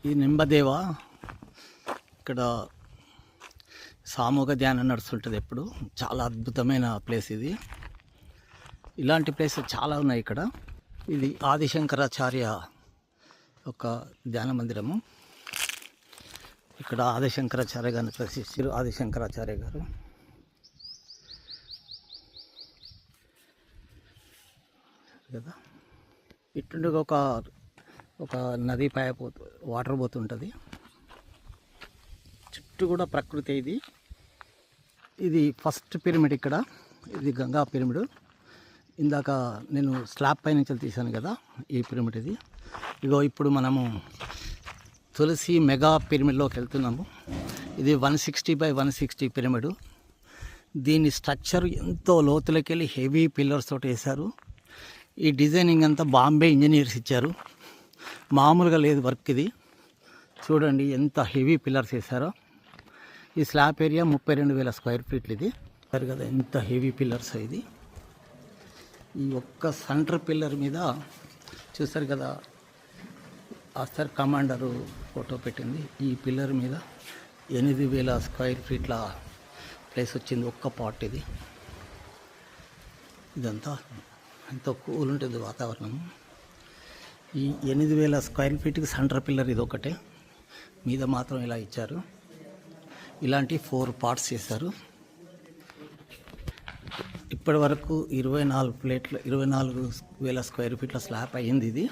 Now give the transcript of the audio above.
ఈ నింబదేవ ఇక్కడ సామూహిక ధ్యానం నడుస్తుంటుంది ఎప్పుడు. చాలా అద్భుతమైన ప్లేస్ ఇది. ఇలాంటి ప్లేసెస్ చాలా ఉన్నాయి ఇక్కడ. ఇది ఆదిశంకరాచార్య ఒక ధ్యాన మందిరము. ఇక్కడ ఆదిశంకరాచార్య గారిని ప్రతిష్ఠించారు. ఆదిశంకరాచార్య గారు కదా. ఇటుండగా ఒక నది వాటర్ పోతుంటుంది. చుట్టూ కూడా ప్రకృతి. ఇది ఫస్ట్ పిరమిడ్ ఇక్కడ. ఇది గంగా పిరమిడ్. ఇందాక నేను స్లాబ్ పై నుంచి తీశాను కదా ఈ పిరమిడ్ ఇది. ఇప్పుడు మనము తులసి మెగా పిరమిడ్లోకి వెళ్తున్నాము. ఇది 160x160 పిరమిడ్. దీని స్ట్రక్చర్ ఎంతో లోతులోకి వెళ్ళి హెవీ పిల్లర్స్ తోటి వేశారు. ఈ డిజైనింగ్ అంతా బాంబే ఇంజనీర్స్ ఇచ్చారు. మామూలుగా లేదు వర్క్ ఇది. చూడండి ఎంత హెవీ పిల్లర్స్ వేశారో. ఈ స్లాబ్ ఏరియా 32,000 స్క్వేర్ ఫీట్లు. ఇది సరే కదా, ఎంత హెవీ పిల్లర్స్ ఇది. ఈ ఒక్క సెంటర్ పిల్లర్ మీద చూస్తారు కదా, ఆస్థర్ కమాండరు ఫోటో పెట్టింది. ఈ పిల్లర్ మీద 8,000 స్క్వేర్ ఫీట్ల ప్లేస్ వచ్చింది ఒక్క పార్ట్ ఇది. ఇదంతా ఎంతో కూల్ ఉంటుంది వాతావరణం. ఈ 8,000 స్క్వేర్ ఫీట్కి సెంటర్ పిల్లర్ ఇది ఒకటే, మీద మాత్రం ఇలా ఇచ్చారు. ఇలాంటి 4 పార్ట్స్ చేశారు. ఇప్పటి వరకు 24,000 స్క్వేర్ ఫీట్ల స్లాబ్ అయ్యింది ఇది.